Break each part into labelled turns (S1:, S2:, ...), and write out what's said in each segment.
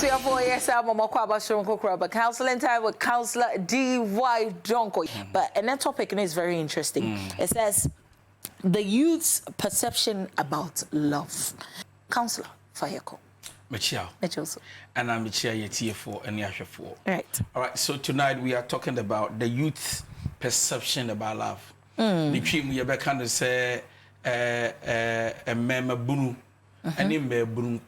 S1: It's your boy, yes, I'm Donkoh, counseling time with Counselor D.Y. Donkoh. But and that topic is very interesting. It says the youth's perception about love. Counselor Fayeko.
S2: Michelle. And I'm Michelle Yetiefo and Yashafo.
S1: Right.
S2: All right, so tonight we are talking about the youth's perception about love. The dream we kind of say a meme bunu. And in Bunu,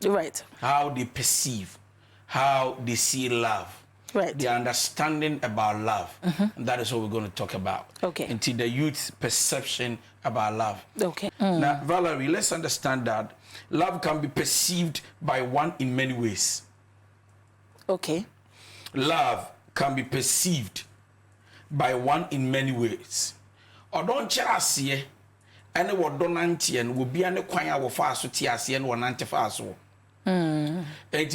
S1: right.
S2: How they perceive, how they see love,
S1: right.
S2: The understanding about love. And that is what we're going to talk about.
S1: Okay.
S2: Into the youth's perception about love.
S1: Okay.
S2: Now, Valerie, let's understand that love can be perceived by one in many ways.
S1: Okay.
S2: Love can be perceived by one in many ways. Or don't just see and what donanti and will be an acquire of fast to TRC and one antifaso.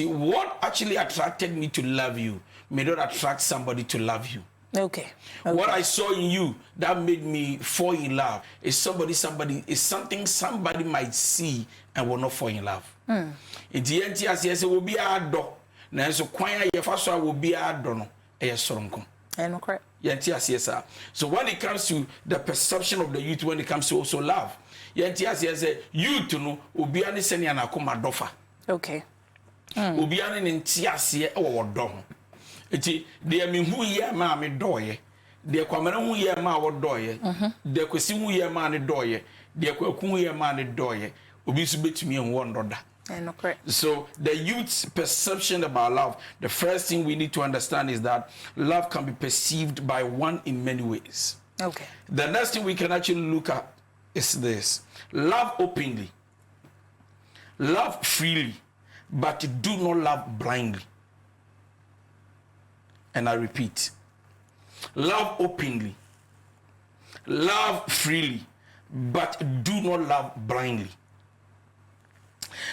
S2: What actually attracted me to love you may not attract somebody to love you.
S1: Okay.
S2: What I saw in you that made me fall in love is something somebody might see and will not fall in love. In the end, yes, will be a door. Now, so quite a first will be a dono, a strong.
S1: Correct.
S2: Yes. So when it comes to the perception of the youth, when it comes to also love, yes, youth no will be any sending an akoma dofa.
S1: Okay.
S2: Will be an in tiasia or dom. They mean who ye ma me doye. They come who ye ma or doye. They could see who ye man doye. They could who ye man doye. Will be submit to me and one dollar.
S1: Correct.
S2: So the youth's perception about love, the first thing we need to understand is that love can be perceived by one in many ways.
S1: Okay.
S2: The next thing we can actually look at is this: love openly, love freely, but do not love blindly. And I repeat, love openly, love freely, but do not love blindly.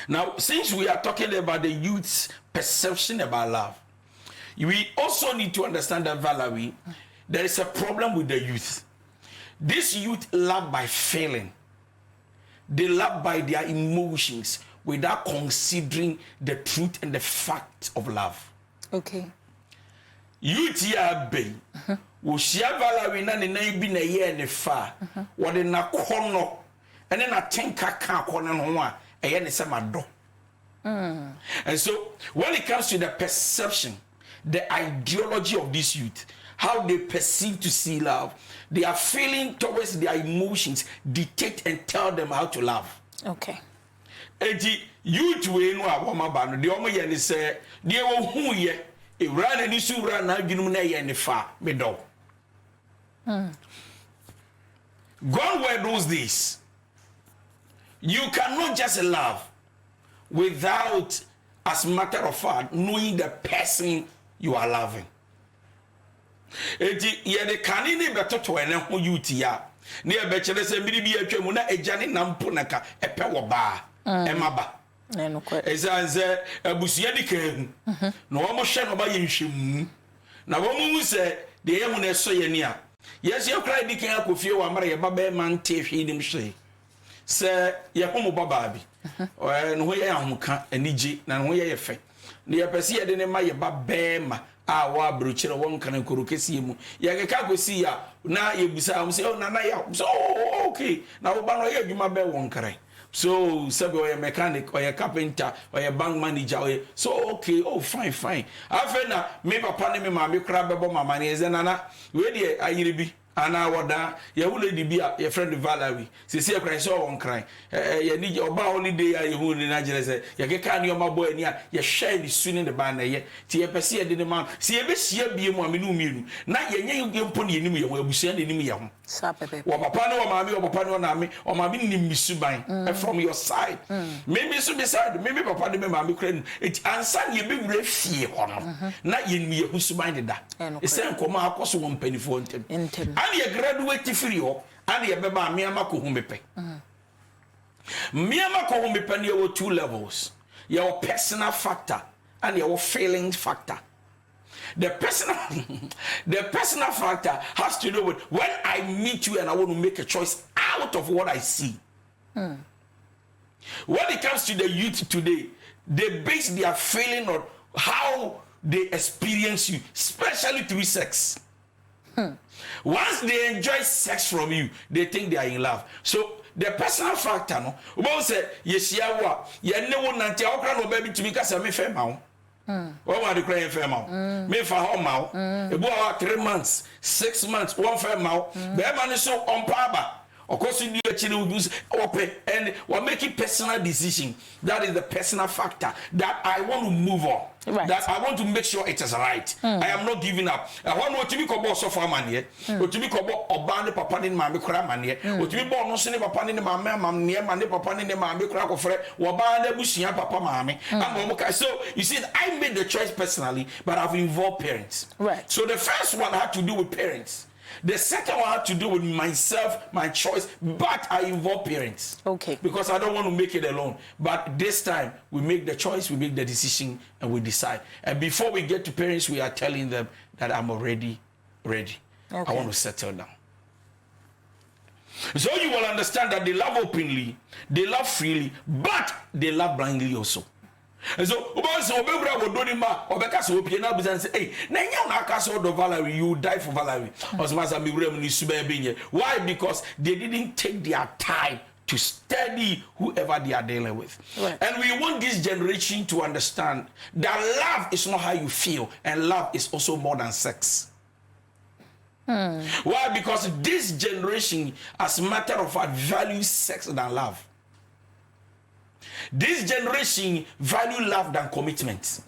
S2: Now, since we are talking about the youth's perception about love, we also need to understand that, Valerie, there is a problem with the youth. This youth love by feeling. They love by their emotions without considering the truth and the fact of love.
S1: Okay.
S2: Youth here be wo shia Valerie na ne nan bi na ye ne fa wo de na kono ene na tenka ka kono no ho a and so when it comes to the perception, the ideology of this youth, how they perceive to see love, their feeling towards their emotions dictate and tell them how to love.
S1: Okay.
S2: Eti youth we no awoma ba no de omo ye ne se de wo hu ye e wra na ni su wra na adwunum na ye ne fa me do. God were those days. You cannot just love without, as a matter of fact, knowing the person you are loving. Eti ye de kanini beto to ene ho youth ya. Ne e be kire se mbiri bi atwa mu na ejane nampo naka epe wo ba emaba.
S1: No correct.
S2: Ezanze abusia dikan. No wo mo hwe no ba ye nhwemu. Na wo mu se de ye hu na so ye ni a. Yes ye kra dikan akofie wa mara ye ba be man te hwe nim hwe. Se ye komo baba bi no ho ye ahomka anije na no ho ye fe ne ye pese ye de ne ma ye ba bema a wa abrochire won kan korokesi mu ye keka kosi ya na ye busa am se na na ya so okay na wo ba no ye adwuma be won kare so sabe o ye mechanic o ye carpenter o ye bank manager o ye so okay oh fine afa na me papa ne me ma me kra bebo mama ne ze nana we de ayire bi ana woda ye wule di bia ye friend Valerie se se kran so won kran ye ni oba holiday ya ye hu ni na jere se ye keka ni o ma boy ni a ye share ni suni ne ba na ye ti ye pese ye de ne ma se ye be hia bie mu amenu mienu na ye nye ye mpo ni enimu ye wo abusia ni enimu ye ho
S1: sa pepe
S2: wo papa ne wo ma mi wo papa ne wo na mi o ma mi ni misuban from your side maybe so beside maybe papa de me ma mi kran it ansa ye be wure fie ho no na ye ni ye husuban de da e se nkoma akoso wo mpanifo ntem and you graduate free ho and you beba miama ko humepe miama ko humepe ne wo two levels your personal factor and your feeling factor. The personal factor has to do with when I meet you and I want to make a choice out of what I see. When it comes to the youth today, they base their feeling on how they experience you, especially through sex. Once they enjoy sex from you, they think they are in love. So the personal factor, no, we say yes, you never nanti okra no baby to me because me fair mouth. What want to cry fair mouth? Me for home mouth. About 3 months, 6 months, one fair mouth. The man is so on power. Of course, you actually use open and we're making personal decision. That is the personal factor that I want to move on.
S1: Right.
S2: That I want to make sure it is right. I am not giving up. I want to be called so far man here. To be called Obani Papa in my Mikra man here. To be born no sini Papa in my mam near Mani Papa in my Mikra of Fred, Wabana Bushia Papa Mammy. So you see, I made the choice personally, but I've involved parents.
S1: Right.
S2: So the first one had to do with parents. The second one had to do with myself, my choice, but I involve parents.
S1: Okay.
S2: Because I don't want to make it alone. But this time, we make the choice, we make the decision, and we decide. And before we get to parents, we are telling them that I'm already ready. Okay. I want to settle down. So you will understand that they love openly, they love freely, but they love blindly also. And so, hey, Valerie, you die for Valerie. Why? Because they didn't take their time to study whoever they are dealing with.
S1: Right.
S2: And we want this generation to understand that love is not how you feel, and love is also more than sex. Why? Because this generation, as a matter of fact, values sex than love. This generation value love than commitment.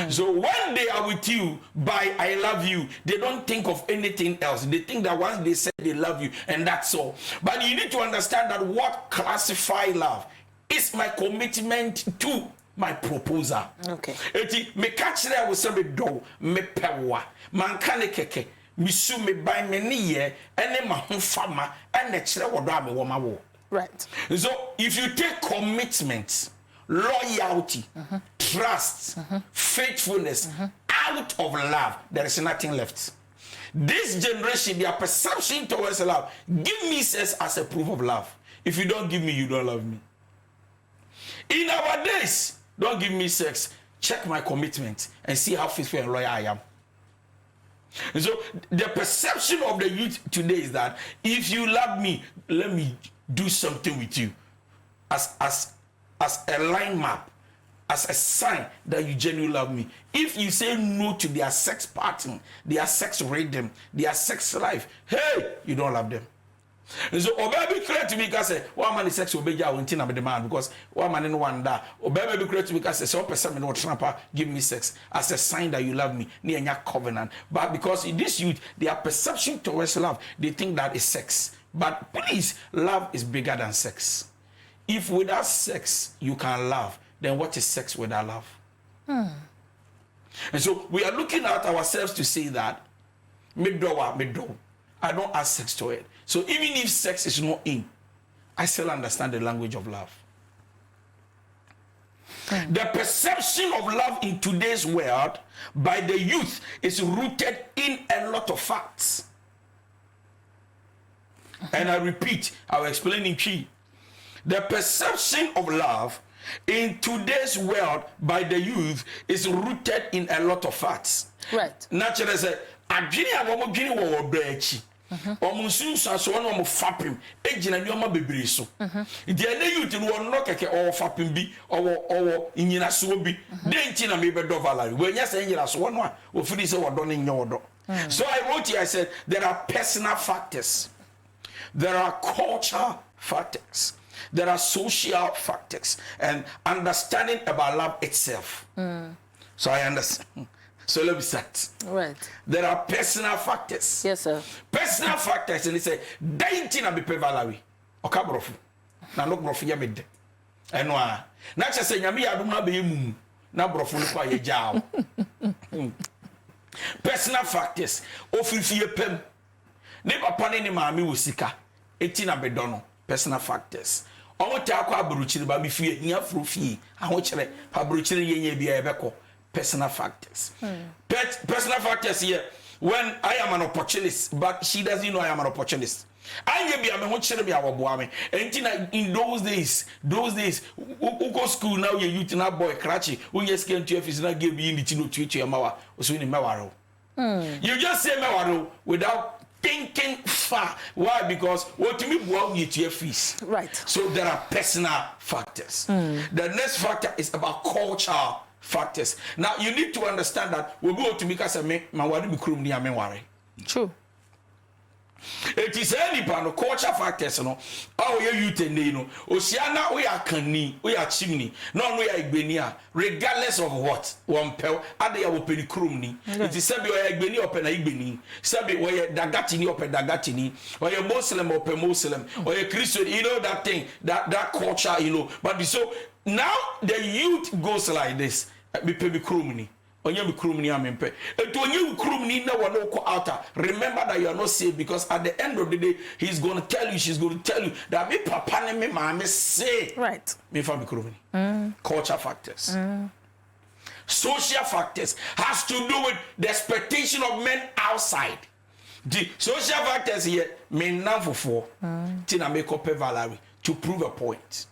S2: So when they are with you by I love you, they don't think of anything else. They think that once they say they love you and that's all. But you need to understand that what classifies love is my commitment to my proposal.
S1: Okay.
S2: Eti me catch there with some do me pewa man kane keke me su me buy me niye ene ma ho fama ene kire wodo ame wo ma wo.
S1: Right.
S2: So if you take commitment, loyalty, trust, faithfulness out of love, there is nothing left. This generation, their perception towards love, give me sex as a proof of love. If you don't give me, you don't love me. In our days, don't give me sex. Check my commitment and see how faithful and loyal I am. And so the perception of the youth today is that if you love me, let me do something with you as a line map, as a sign that you genuinely love me. If you say no to their sex pattern, their sex rhythm, their sex life, hey, you don't love them. And so obaby clear to me because one man is sex obey ya won't be the man because one man in one da obaby clear to me because so person no tramper give me sex as a sign that you love me near your covenant. But because in this youth, their perception towards love, they think that is sex. But please, love is bigger than sex. If without sex you can love, then what is sex without love? And so we are looking at ourselves to say that I don't add sex to it. So even if sex is not in, I still understand the language of love. The perception of love in today's world by the youth is rooted in a lot of facts. And I repeat, I will explain in key. The perception of love in today's world by the youth is rooted in a lot of facts.
S1: Right.
S2: Naturally, say, omunsunsa so no mo fapem ejina nyoma bebre so ndi ene youth no no keke o fapem bi o nyina so bi de nti na me be do value we nya say nyina so no a ofiri say wodo ne nya wodo. So I wrote here, I said there are personal factors, there are cultural factors, there are social factors, and understanding about love itself. So I understand. So let me start.
S1: Right.
S2: There are personal factors.
S1: Yes, sir.
S2: Personal factors, and they say, "Dainty na be Valerie, oka brofu, na no brofu ya mede." Enwa, na che say nyame ya dum na be emu, na brofu no kwa ye jao. Personal factors, ofifie pem. Ne papa ne maami wo sika, eti na be dono. Personal factors. Omo ta akwa abruchiri ba bi fie hia frofie, aho kire, abruchiri yenye bia ebeko. Personal factors. Personal factors here. When I am an opportunist, but she doesn't know I am an opportunist. I be a me chere be our boy. And in those days, who go school now you youth na boy cratchy. Who you scan to if is not give you in the tino to your mawa or so in mawaro. You just say mawaro without thinking far. Why? Because what to me boy you to your fees.
S1: Right.
S2: So there are personal factors. The next factor is about cultural factors. Now you need to understand that we go to make us a me mawari be krum ni ame worry.
S1: True.
S2: It is any part of culture factors, no. Oh, you youth and you know, Oceana, we are canny, we are chimney, no, we are Igbenia, regardless of what one pel, other will penny crumney. It is Sabi or Igbeni or Penaigbeni, Sabi or Dagatini or Pedagatini, or a Muslim or Muslim, or a Christian, you know that thing, that culture, you know. But so now the youth goes like this, be crumney. Remember that you are not safe, because at the end of the day, he's going to tell you, she's going to tell you that me papa and me mama say.
S1: Right.
S2: Me family crummy. Culture factors. Social factors has to do with the expectation of men outside. The social factors here, men now for four. Tina make up a Valerie to prove a point.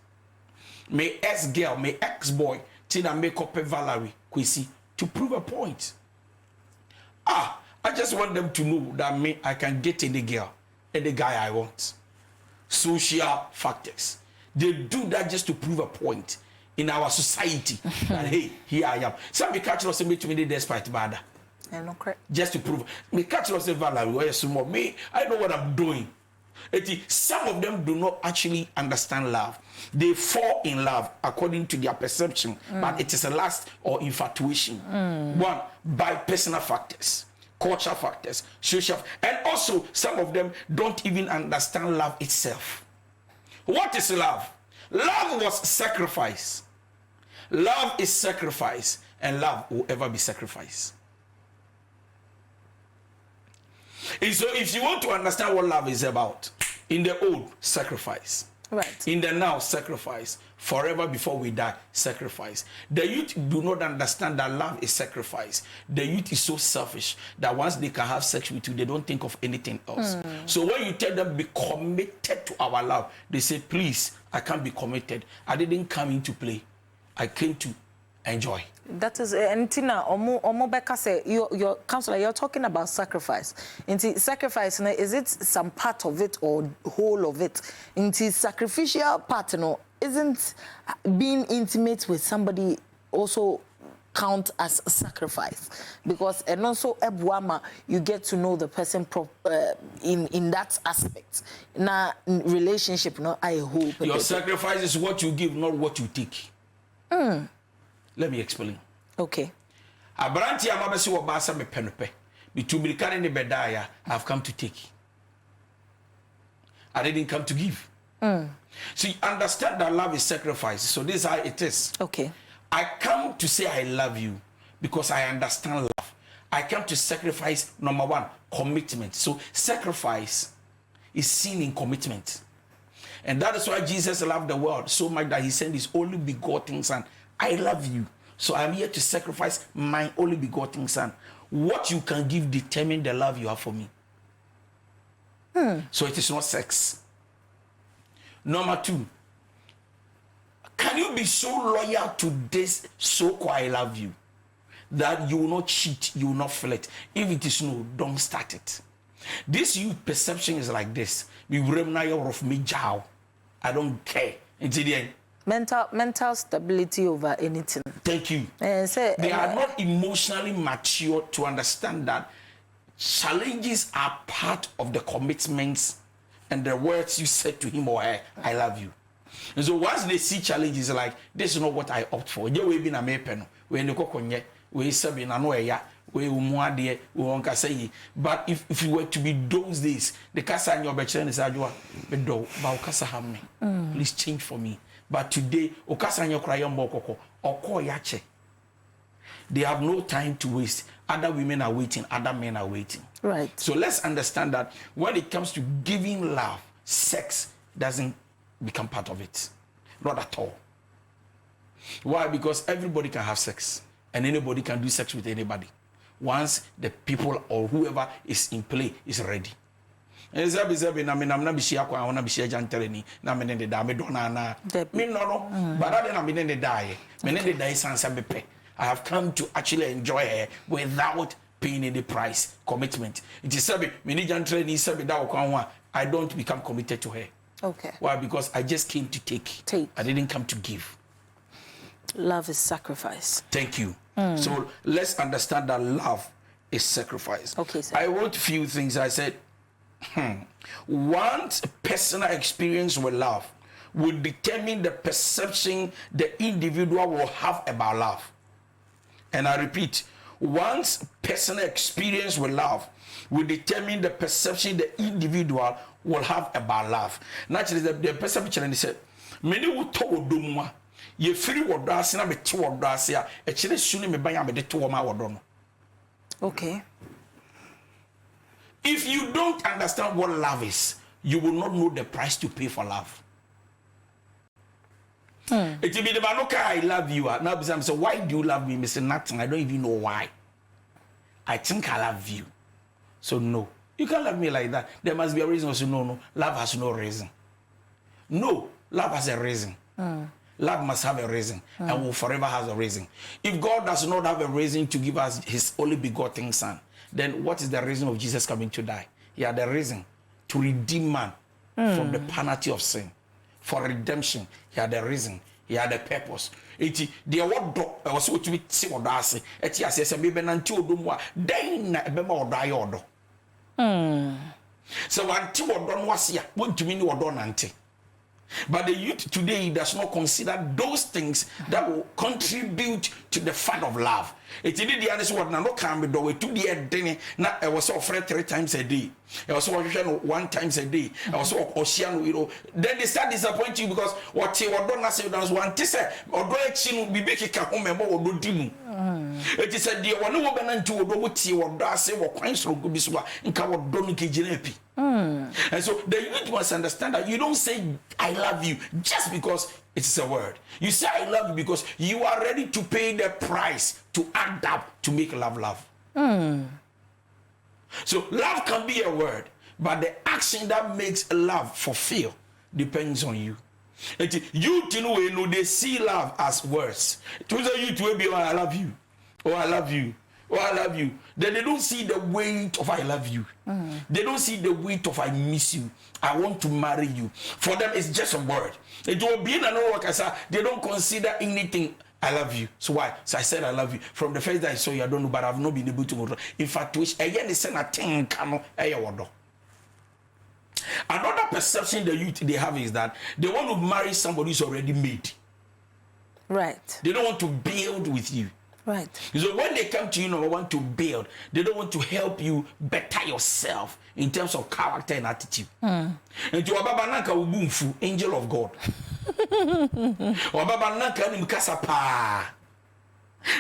S2: Me ex girl, me ex boy, Tina make up a Valerie, Kwesi, to prove a point. I just want them to know that me, I can get any girl and the guy I want. Social factors. They do that just to prove a point in our society. That hey, here I am. Some be catch us to me despite bad. Just to prove. Me catch us me, I know what I'm doing. Some of them do not actually understand love. They fall in love according to their perception, but it is a lust or infatuation. One, by personal factors, cultural factors, social, and also some of them don't even understand love itself. What is love? Love was sacrifice. Love is sacrifice, and love will ever be sacrifice. And so if you want to understand what love is about, in the old, sacrifice.
S1: Right.
S2: In the now, sacrifice. Forever before we die, sacrifice. The youth do not understand that love is sacrifice. The youth is so selfish that once they can have sex with you, they don't think of anything else. So when you tell them, be committed to our love, they say, please, I can't be committed. I didn't come in to play. I came to enjoy.
S1: That is, and Tina, Omo Becca say, your counselor, you're talking about sacrifice. Into sacrifice, is it some part of it or whole of it? Into sacrificial part, isn't being intimate with somebody also count as sacrifice? Because and also Ebuama, you get to know the person in that aspect. Na relationship, I hope.
S2: Your sacrifice is what you give, not what you take. Let me explain.
S1: Okay.
S2: Abranti amabesi wo basa me penupe. Bitumirikane ne bedaya, I've come to take. I didn't come to give. So you understand that love is sacrifice. So this is how it is.
S1: Okay.
S2: I come to say I love you because I understand love. I come to sacrifice, number one, commitment. So sacrifice is seen in commitment. And that is why Jesus loved the world so much that he sent his only begotten son. I love you. So I'm here to sacrifice my only begotten son. What you can give determine the love you have for me. So it is not sex. Number two, can you be so loyal to this so-called I love you that you will not cheat, you will not flirt? If it is no, don't start it. This youth perception is like this. I don't care. Until the end.
S1: Mental stability over anything.
S2: Thank you. They are not emotionally mature to understand that challenges are part of the commitments and the words you said to him or her, I love you. And so once they see challenges like, this is not what I opt for. But if you were to be those days, the casa in your bedroom is please change for me. But today, they have no time to waste. Other women are waiting, other men are waiting.
S1: Right.
S2: So let's understand that when it comes to giving love, sex doesn't become part of it. Not at all. Why? Because everybody can have sex and anybody can do sex with anybody once the people or whoever is in play is ready. Ezabi na me na bishia kwa na bishia janteleni na me ne da me dona na me no but that na me ne die me ne die sansa me pe. I have come to actually enjoy her without paying any price commitment. It is sabi me ni janteleni sabi da kwa ho I don't become committed to her.
S1: Okay.
S2: Why? Because I just came to take. I didn't come to give.
S1: Love is sacrifice.
S2: Thank you. So let's understand that love is sacrifice.
S1: Okay, sir.
S2: I wrote a few things. I said, one's personal experience with love will determine the perception the individual will have about love. And I repeat, one's personal experience with love will determine the perception the individual will have about love. Naturally, the perception said, many will talk dumwa. Ye free word na me te word a e kire sunu me ban me de to ma word no.
S1: Okay.
S2: If you don't understand what love is, you will not know the price to pay for love. It will be the man, okay, I love you. Now, I'm saying, why do you love me? Me say nothing. I don't even know why. I think I love you. So, no. You can't love me like that. There must be a reason. So, no. Love has no reason. No. Love has a reason. Love must have a reason and will forever has a reason. If God does not have a reason to give us his only begotten son, then what is the reason of Jesus coming to die? He had a reason to redeem man from the penalty of sin. For redemption, he had a reason. He had a purpose. The word was what we see what I say. It is a baby and two dumwa. Then a bema or die order. So one two or don was here, want to mean or don ante. But the youth today does not consider those things that will contribute to the fun of love. It did the honest word now can be do to the dinner. Now I was offered 3 times a day. I was watching 1 time a day. I was ocean, you know. Then they start disappointing you because what you were done say was one tisse or do it chin be making home and more do dimu. It is a dear one woman and two or what you or da say or quite so good this one in cover donkey jinepi. And so the youth must understand that you don't say I love you just because it's a word. You say I love you because you are ready to pay the price to act up to make love. So love can be a word, but the action that makes love fulfill depends on you. You to know they see love as words. To you to be I love you. Oh I love you. Oh, I love you. Then they don't see the weight of I love you. They don't see the weight of I miss you. I want to marry you. For them, it's just a word. It will be in another work. They don't consider anything. I love you. So why? So I said I love you. From the first day I saw you, I don't know, but I've not been able to. In fact, which again is a thing. Another perception the youth they have is that they want to marry somebody who's already made.
S1: Right.
S2: They don't want to build with you.
S1: Right.
S2: So when they come to you, number one, to build, they don't want to help you better yourself in terms of character and attitude. And to Ababa Nanka Ubunfu, angel of God. Or Ababa Nanka Nimkasapa.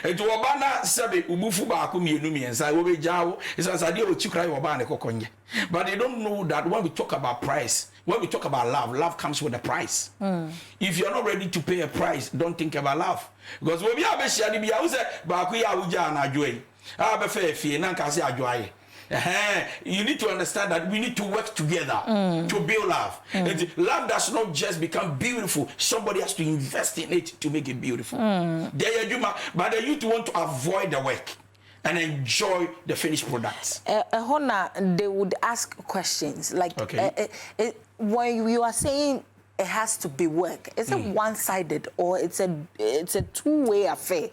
S2: And to Abana Sabe Ubufu Bakumi Numi and Sawobe Jaw is as I deal with Chukrai Obana Kokonye. But they don't know that when we talk about price, when we talk about love comes with a price. If you're not ready to pay a price, don't think about love. Because when we have a shadi be out there, Bakuya Ujana Joy. I be fair fee, Nankasi Ajoy. You need to understand that we need to work together to build love. And love does not just become beautiful. Somebody has to invest in it to make it beautiful. But the youth want to avoid the work and enjoy the finished products.
S1: They would ask questions like, when you are saying it has to be work, is it one-sided or it's a two-way affair?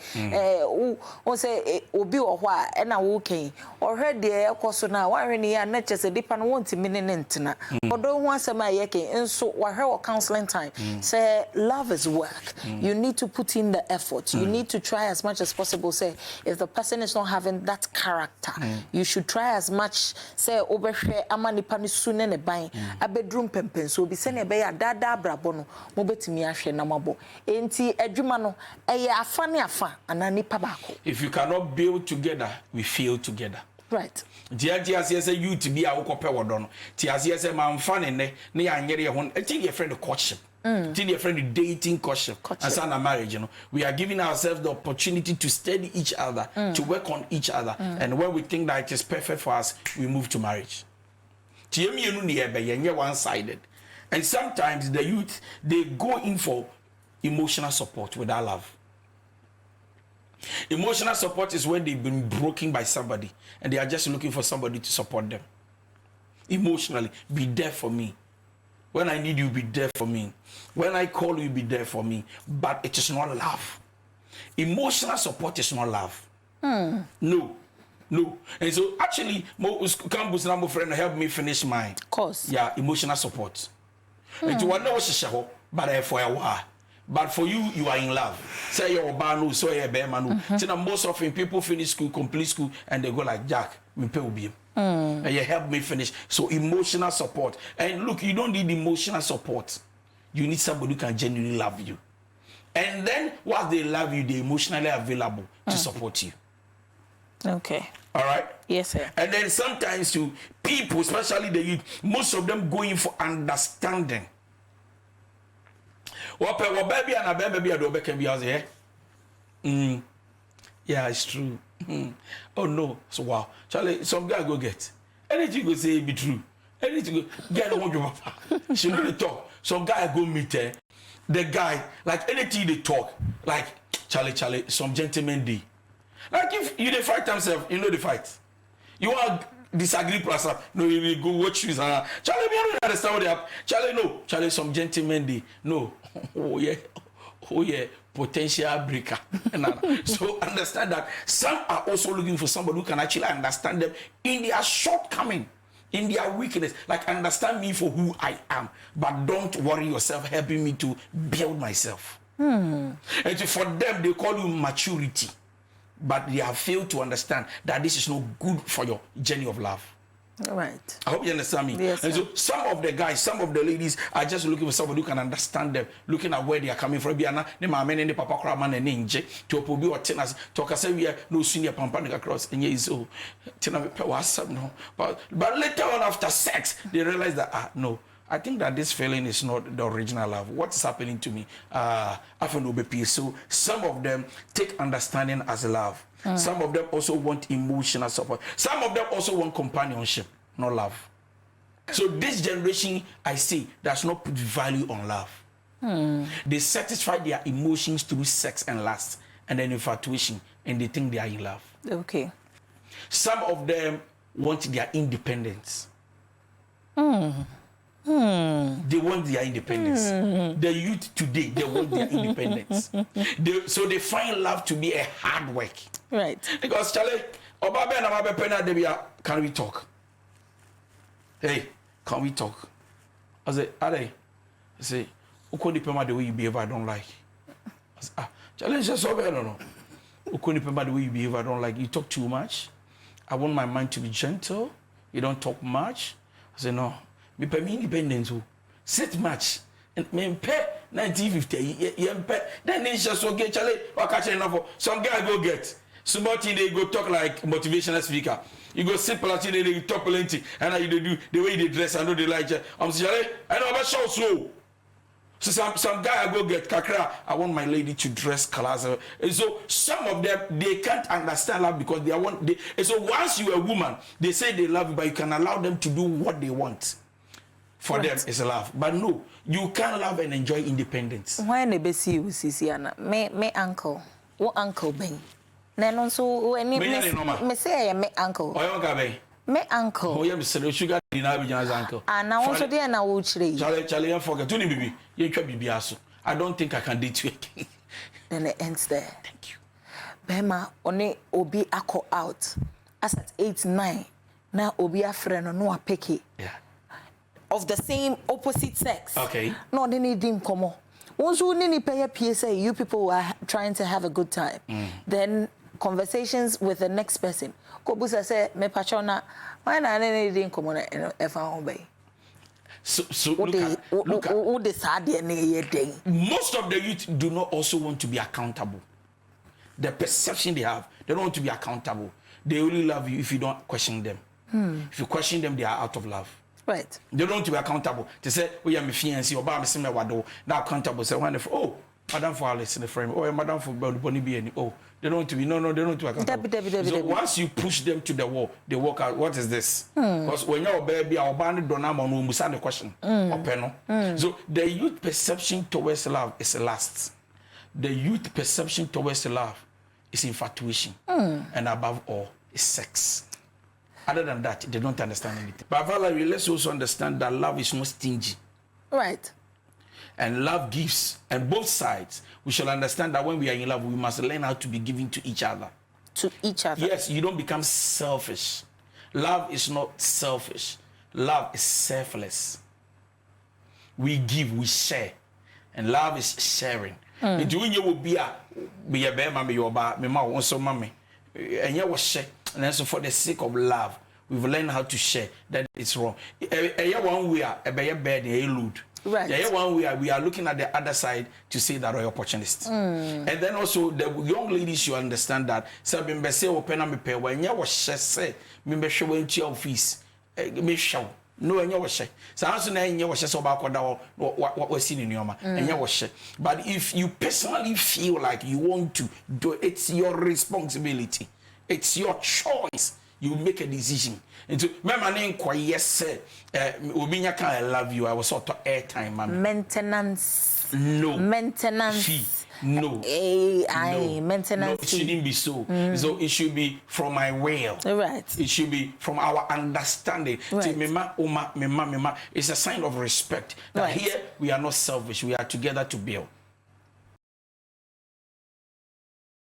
S1: Or say obi or why and I walking or heard the course now. Why any not just a dip and want to minute or don't want some yaki and so or her counseling time. Say love is work. You need to put in the effort. You need to try as much as possible. Say if the person is not having that character, you should try as much. Say overshare amani pani soon and a buying a bedroom pempen. So be sending a bay a dada. Brabono, mobetimi ahwe na mabo. Enti adwuma no eye afa ne afa anani pabako.
S2: If you cannot build together, we fail together.
S1: Right.
S2: Dia say you to be a wokope wodo no. Tia say manfa ne ne ya nyere ho. Enti your friend courtship. Enti your friend dating courtship. And sana marriage, you know. We are giving ourselves the opportunity to study each other, to work on each other. And when we think that it is perfect for us, we move to marriage. TMU near be one-sided. And sometimes the youth, they go in for emotional support without love. Emotional support is when they've been broken by somebody and they are just looking for somebody to support them. Emotionally, be there for me. When I need you, be there for me. When I call you, be there for me. But it is not love. Emotional support is not love. No. And so actually, campus number friend help me finish mine.
S1: Of course.
S2: Yeah, emotional support. And you want to but for a while. But for you, you are in love. Say you're Obano, so you're Bearmanu. So most often people finish school, complete school, and they go like, Jack, me pay will and you help me finish. So emotional support. And look, you don't need emotional support. You need somebody who can genuinely love you. And then once they love you, they're emotionally available to support you.
S1: Okay.
S2: All right?
S1: Yes, sir.
S2: And then sometimes to people, especially the youth, most of them going for understanding. What baby and a baby are doing can be out here. Yeah, it's true. Oh no. So wow. Charlie, some guy go get. Anything go say be true. Anything go get on your papa. She really talk. Some guy go meet her. The guy, like anything they talk, like Charlie, some gentleman day. Like if you they fight themselves, you know the fight. You want disagree plus up. No, you go watch you. Charlie, me don't understand what they have. Charlie, no. Charlie, some gentleman day. No. Oh yeah. Potential breaker. So understand that some are also looking for somebody who can actually understand them in their shortcoming, in their weakness. Like understand me for who I am, but don't worry yourself helping me to build myself. And so for them, they call you maturity, but they have failed to understand that this is not good for your journey of love.
S1: Right.
S2: I hope you understand me.
S1: Yes,
S2: and so some of the guys, some of the ladies are just looking for somebody who can understand them, looking at where they are coming from. Biana, ne mama ne papa kraman and ninja to obi or tenants to say we are no senior pampanica cross and yes, so no. But later on after sex, they realize that no. I think that this feeling is not the original love. What's happening to me? So some of them take understanding as love. Some of them also want emotional support. Some of them also want companionship, not love. So this generation, I see, does not put value on love. They satisfy their emotions through sex and lust and then infatuation, and they think they are in love.
S1: Okay.
S2: Some of them want their independence. They want their independence. The youth today, they want their independence. So they find love to be a hard work.
S1: Right.
S2: Because Charlie, Obabe and Amabe Pena, can we talk? Hey, can we talk? I say, I say, Ukoni Pema the way you behave, I don't like. I say, Charlie, it's just so bad, no. Ukoni Pema the way you behave, I don't like. You talk too much. I want my mind to be gentle. You don't talk much. I say, no. Me pay me independence who sit match and me pay 1950 then it's just okay Charlie or catch enough some guy go get somebody they go talk like motivational speaker you go sit plenty they talk plenty and you do the way they dress I know they like I'm Charlie I know about show so some guy I go get kakra I want my lady to dress class and so some of them they can't understand love because and so once you are a woman they say they love you but you can allow them to do what they want. For them, it's a love. But no, you can't love and enjoy independence.
S1: Why ne besi you Sisiana? Me uncle. What uncle ben? Nenon so any me say me uncle.
S2: Oh, you
S1: me uncle.
S2: Oh, you Mr. Sugar dinner with your uncle.
S1: And now also there na wuchre.
S2: Charlie, forget to baby. You can be biaso. I don't think I can date you again.
S1: Then it ends there.
S2: Thank you.
S1: Bema one obi ako out. As at 8, 9. Now obi a friend no a picky.
S2: Yeah.
S1: Of the same opposite sex.
S2: Okay.
S1: No, they need him come on. Once you need pay a PSA, you people are trying to have a good time. Then conversations with the next person. Kobusa say, me pachona, why not anything come on if I obey?
S2: So look at most of the youth do not also want to be accountable. The perception they have, they don't want to be accountable. They only love you if you don't question them. If you question them, they are out of love.
S1: Right.
S2: They don't want to be accountable. They say, "We are my fiancé, or me say me wado." Now accountable say, "When if Madam for Alice in the frame. Oh, Madam for Bonnie B. Oh, they don't want to be. No, they don't want to account. So once you push them to the wall, they walk out. What is this? Because when you're a baby, our band don't have on the question. So the youth perception towards love is lust. The youth perception towards love is infatuation. And above all, is sex. Other than that, they don't understand anything. But Valerie, let's also understand that love is not stingy.
S1: Right.
S2: And love gives. And both sides, we shall understand that when we are in love, we must learn how to be giving to each other.
S1: To each other.
S2: Yes, you don't become selfish. Love is not selfish. Love is selfless. We give, we share. And love is sharing. And you will be a bear, mammy, your bar, me ma, so mammy. And you will share. And also for the sake of love, we've learned how to share. That it's wrong. One we are a bear bed, a load.
S1: Right.
S2: One we are looking at the other side to say that are opportunists. And then also the young ladies should understand that. So me say open up me pay when you was say me show into your office. Me show. No, and you was share. So as soon as you was so about what was seen in your man and you was share. But if you personally feel like you want to do it, it's your responsibility. It's your choice. You make a decision. And so, my name yes, sir. Ubinya can I love you. I was sort of airtime, man.
S1: Maintenance.
S2: No.
S1: Maintenance.
S2: Fee. No.
S1: No. Maintenance.
S2: No, it shouldn't be so. So it should be from my will.
S1: Right.
S2: It should be from our understanding.
S1: Right.
S2: It's a sign of respect. That here we are not selfish. We are together to build.